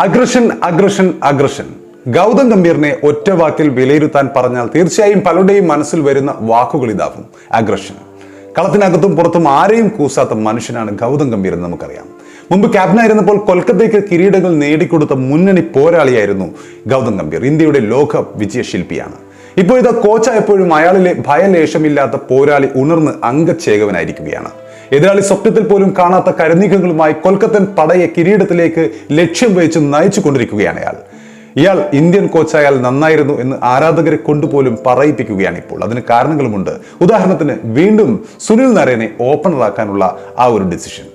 Aggression aggression aggression Gautam ഗംഭീറിനെ ഒറ്റ വാക്കിൽ വിലയിരുത്താൻ പറഞ്ഞാൽ തീർച്ചയായും പലരുടെയും മനസ്സിൽ വരുന്ന വാക്കുകൾ ഇതാകും അഗ്രഷൻ. കളത്തിനകത്തും പുറത്തും ആരെയും കൂസാത്ത മനുഷ്യനാണ് ഗൗതം ഗംഭീർ എന്ന് നമുക്കറിയാം. മുമ്പ് ക്യാപ്റ്റനായിരുന്നപ്പോൾ കൊൽക്കത്തയ്ക്ക് കിരീടങ്ങൾ നേടിക്കൊടുത്ത മുന്നണി പോരാളിയായിരുന്നു ഗൗതം ഗംഭീർ. ഇന്ത്യയുടെ ലോകകപ്പ് വിജയശില്പിയാണ്. ഇപ്പോൾ ഇത് കോച്ചായപ്പോഴും അയാളിലെ ഭയലേശമില്ലാത്ത പോരാളി ഉണർന്ന് അംഗച്ചേകവനായിരിക്കുകയാണ്. എതിരാളി സ്വപ്നത്തിൽ പോലും കാണാത്ത കരുനീക്കങ്ങളുമായി കൊൽക്കത്തൻ പടയെ കിരീടത്തിലേക്ക് ലക്ഷ്യം വെച്ച് നയിച്ചു കൊണ്ടിരിക്കുകയാണ് ഇയാൾ ഇന്ത്യൻ കോച്ചായാൽ നന്നായിരുന്നു എന്ന് ആരാധകരെ കൊണ്ടുപോലും പറയിപ്പിക്കുകയാണ് ഇപ്പോൾ. അതിന് കാരണങ്ങളുമുണ്ട്. ഉദാഹരണത്തിന് വീണ്ടും സുനിൽ നരേനെ ഓപ്പണറാക്കാനുള്ള ആ ഒരു ഡിസിഷൻ.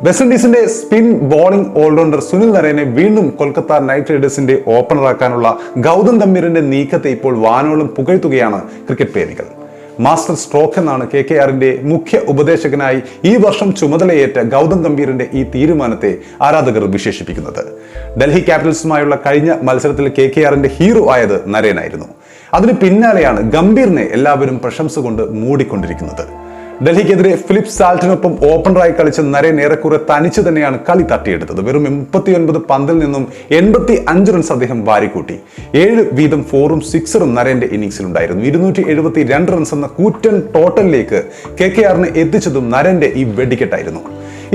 വെസ്റ്റ് ഇൻഡീസിന്റെ സ്പിൻ ബോളിംഗ് ഓൾറൗണ്ടർ സുനിൽ നരേനെ വീണ്ടും കൊൽക്കത്ത നൈറ്റ് റൈഡേഴ്സിന്റെ ഓപ്പണറാക്കാനുള്ള ഗൗതം ഗംഭീറിന്റെ നീക്കത്തെ ഇപ്പോൾ വാനോളം പുകഴ്ത്തുകയാണ് ക്രിക്കറ്റ് പ്രേമികൾ. മാസ്റ്റർ സ്ട്രോക്ക് എന്നാണ് KKRന്റെ മുഖ്യ ഉപദേശകനായി ഈ വർഷം ചുമതലയേറ്റ ഗൗതം ഗംഭീറിന്റെ ഈ തീരുമാനത്തെ ആരാധകർ വിശേഷിപ്പിക്കുന്നത്. ഡൽഹി ക്യാപിറ്റൽസുമായുള്ള കഴിഞ്ഞ മത്സരത്തിൽ KKRന്റെ ഹീറോ ആയത് നരേനായിരുന്നു. അതിന് പിന്നാലെയാണ് ഗംഭീറിനെ എല്ലാവരും പ്രശംസ കൊണ്ട് മൂടിക്കൊണ്ടിരിക്കുന്നത്. ഡൽഹിക്കെതിരെ ഫിലിപ്പ് സാൾട്ടിനൊപ്പം ഓപ്പണറായി കളിച്ച നരേൻ ഏറെക്കുറെ തനിച്ച് തന്നെയാണ് കളി തട്ടിയെടുത്തത്. വെറും 89 പന്തിൽ നിന്നും 85 റൺസ് അദ്ദേഹം വാരിക്കൂട്ടി. 7 വീതം 4ഉം 6ഉം നരേന്റെ ഇന്നിംഗ്സിലുണ്ടായിരുന്നു. 272 റൺസ് എന്ന കൂറ്റൻ ടോട്ടലിലേക്ക് KKRനെ എത്തിച്ചതും നരേന്റെ ഈ വെടിക്കെട്ടായിരുന്നു.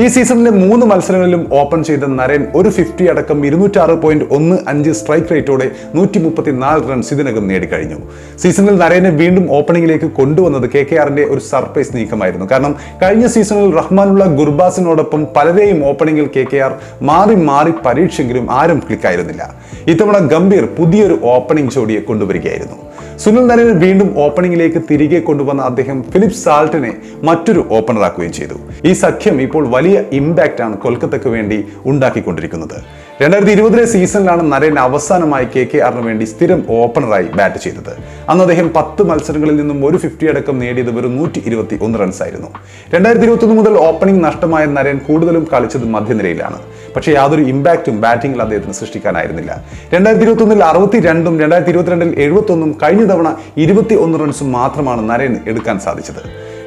ഈ സീസണിലെ 3 മത്സരങ്ങളിലും ഓപ്പൺ ചെയ്ത നരേൻ ഒരു 50 അടക്കം 206.15 സ്ട്രൈക്ക് റേറ്റോടെ 134 റൺസ് ഇതിനകം നേടിക്കഴിഞ്ഞു. സീസണിൽ നരേനെ വീണ്ടും ഓപ്പണിംഗിലേക്ക് കൊണ്ടുവന്നത് KKRന്റെ ഒരു സർപ്രൈസ് നീക്കമായിരുന്നു. കാരണം കഴിഞ്ഞ സീസണിൽ റഹ്മാനുള്ള ഗുർബാസിനോടൊപ്പം പലരെയും ഓപ്പണിംഗിൽ KKR മാറി മാറി പരീക്ഷെങ്കിലും ആരും ക്ലിക്കായിരുന്നില്ല. ഇത്തവണ ഗംഭീർ പുതിയൊരു ഓപ്പണിംഗ് ജോഡിയെ കൊണ്ടുവരികയായിരുന്നു. സുനിൽ നരേനെ വീണ്ടും ഓപ്പണിംഗിലേക്ക് തിരികെ കൊണ്ടുവന്ന അദ്ദേഹം ഫിലിപ്പ് സാൾട്ടിനെ മറ്റൊരു ഓപ്പണറാക്കുകയും ചെയ്തു. ഈ സഖ്യം ഇപ്പോൾ വലിയ ഇമ്പാക്റ്റ് ആണ് കൊൽക്കത്തയ്ക്ക് വേണ്ടി ഉണ്ടാക്കിക്കൊണ്ടിരിക്കുന്നത്. 2020 സീസണിലാണ് നരേൻ അവസാനമായി KKRന് വേണ്ടി സ്ഥിരം ഓപ്പണറായി ബാറ്റ് ചെയ്തത്. അന്ന് അദ്ദേഹം 10 മത്സരങ്ങളിൽ നിന്നും ഒരു 50 അടക്കം നേടിയത് വെറും 121 റൺസ് ആയിരുന്നു. 2021 മുതൽ ഓപ്പണിംഗ് നഷ്ടമായ നരേൻ കൂടുതലും കളിച്ചത് മധ്യനിരയിലാണ്. പക്ഷേ യാതൊരു ഇമ്പാക്റ്റും ബാറ്റിംഗിൽ അദ്ദേഹത്തിന് സൃഷ്ടിക്കാനായിരുന്നില്ല. 2021 62ഉം 2022 71ഉം കഴിഞ്ഞ തവണ 21 റൺസും മാത്രമാണ് നരേൻ എടുക്കാൻ സാധിച്ചത്.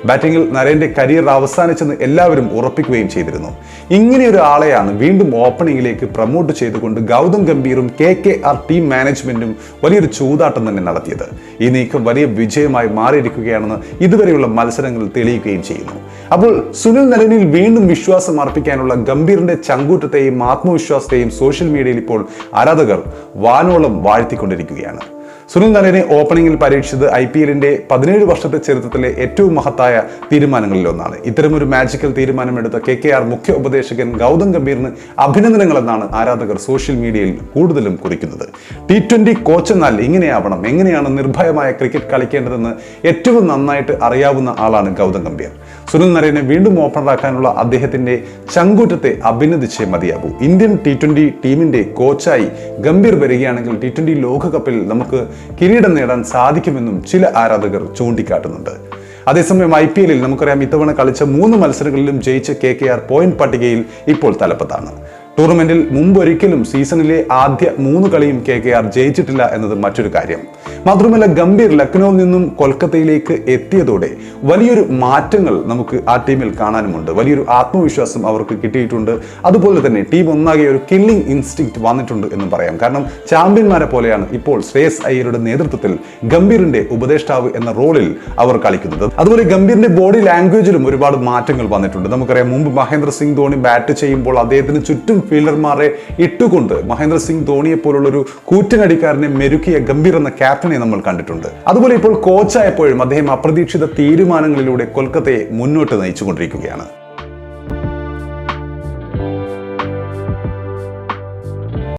ബാറ്റിംഗിൽ നരേന്റെ കരിയർ അവസാനിച്ചെന്ന് എല്ലാവരും ഉറപ്പിക്കുകയും ചെയ്തിരുന്നു. ഇങ്ങനെയൊരു ആളെയാണ് വീണ്ടും ഓപ്പണിംഗിലേക്ക് പ്രൊമോട്ട് ചെയ്തുകൊണ്ട് ഗൗതം ഗംഭീറും KKR ടീം മാനേജ്മെന്റും വലിയൊരു ചൂതാട്ടം തന്നെ നടത്തിയത്. ഈ നീക്കം വലിയ വിജയമായി മാറിയിരിക്കുകയാണെന്ന് ഇതുവരെയുള്ള മത്സരങ്ങൾ തെളിയിക്കുകയും ചെയ്യുന്നു. അപ്പോൾ സുനിൽ നരേനിൽ വീണ്ടും വിശ്വാസം അർപ്പിക്കാനുള്ള ഗംഭീറിന്റെ ചങ്കൂറ്റത്തെയും ആത്മവിശ്വാസത്തെയും സോഷ്യൽ മീഡിയയിൽ ഇപ്പോൾ ആരാധകർ വാനോളം വാഴ്ത്തിക്കൊണ്ടിരിക്കുകയാണ്. സുനിൽ നരേനെ ഓപ്പണിംഗിൽ പരീക്ഷിച്ചത് IPLന്റെ 17 വർഷത്തെ ചരിത്രത്തിലെ ഏറ്റവും മഹത്തായ തീരുമാനങ്ങളിലൊന്നാണ്. ഇത്തരമൊരു മാജിക്കൽ തീരുമാനമെടുത്ത KKR മുഖ്യ ഉപദേശകൻ ഗൗതം ഗംഭീറിന് അഭിനന്ദനങ്ങളെന്നാണ് ആരാധകർ സോഷ്യൽ മീഡിയയിൽ കൂടുതലും കുറിക്കുന്നത്. T20 കോച്ച് എന്നാൽ ഇങ്ങനെയാവണം, എങ്ങനെയാണ് നിർഭയമായ ക്രിക്കറ്റ് കളിക്കേണ്ടതെന്ന് ഏറ്റവും നന്നായിട്ട് അറിയാവുന്ന ആളാണ് ഗൗതം ഗംഭീർ. സുനിൽ നരേനെ വീണ്ടും ഓപ്പണറാക്കാനുള്ള അദ്ദേഹത്തിന്റെ ചങ്കൂറ്റത്തെ അഭിനന്ദിച്ചേ മതിയാകൂ. ഇന്ത്യൻ T20 ടീമിന്റെ കോച്ചായി ഗംഭീർ വരികയാണെങ്കിൽ T20 ലോകകപ്പിൽ നമുക്ക് കിരീടം നേടാൻ സാധിക്കുമെന്നും ചില ആരാധകർ ചൂണ്ടിക്കാട്ടുന്നുണ്ട്. അതേസമയം IPLൽ നമുക്കറിയാം ഇത്തവണ കളിച്ച 3 മത്സരങ്ങളിലും ജയിച്ച KKR പോയിന്റ് പട്ടികയിൽ ഇപ്പോൾ തലപ്പത്താണ്. ടൂർണമെന്റിൽ മുമ്പൊരിക്കലും സീസണിലെ ആദ്യ 3 കളിയും KKR ജയിച്ചിട്ടില്ല എന്നത് മറ്റൊരു കാര്യം. മാത്രമല്ല ഗംഭീർ ലക്നൌവിൽ നിന്നും കൊൽക്കത്തയിലേക്ക് എത്തിയതോടെ വലിയൊരു മാറ്റങ്ങൾ നമുക്ക് ആ ടീമിൽ കാണാനുമുണ്ട്. വലിയൊരു ആത്മവിശ്വാസം അവർക്ക് കിട്ടിയിട്ടുണ്ട്. അതുപോലെ തന്നെ ടീം ഒന്നാകെ ഒരു കില്ലിംഗ് ഇൻസ്റ്റിങ്ക്റ്റ് വന്നിട്ടുണ്ട് എന്ന് പറയാം. കാരണം ചാമ്പ്യന്മാരെ പോലെയാണ് ഇപ്പോൾ ശ്രേയസ് അയ്യരുടെ നേതൃത്വത്തിൽ ഗംഭീറിന്റെ ഉപദേഷ്ടാവ് എന്ന റോളിൽ അവർ കളിക്കുന്നത്. അതുപോലെ ഗംഭീറിന്റെ ബോഡി ലാംഗ്വേജിലും ഒരുപാട് മാറ്റങ്ങൾ വന്നിട്ടുണ്ട്. നമുക്കറിയാം മുമ്പ് മഹേന്ദ്ര സിംഗ് ധോണി ബാറ്റ് ചെയ്യുമ്പോൾ അദ്ദേഹത്തിന് ചുറ്റും ഫീൽഡർമാരെ ഇട്ടുകൊണ്ട് മഹേന്ദ്ര സിംഗ് ധോണിയെ പോലുള്ള ഒരു കൂറ്റനടിക്കാരനെ മെരുക്കിയ ഗംഭീർ എന്ന ക്യാപ്റ്റനെ നമ്മൾ കണ്ടിട്ടുണ്ട്. അതുപോലെ ഇപ്പോൾ കോച്ചായപ്പോഴും അദ്ദേഹം അപ്രതീക്ഷിത തീരുമാനങ്ങളിലൂടെ കൊൽക്കത്തയെ മുന്നോട്ട് നയിച്ചുകൊണ്ടിരിക്കുകയാണ്.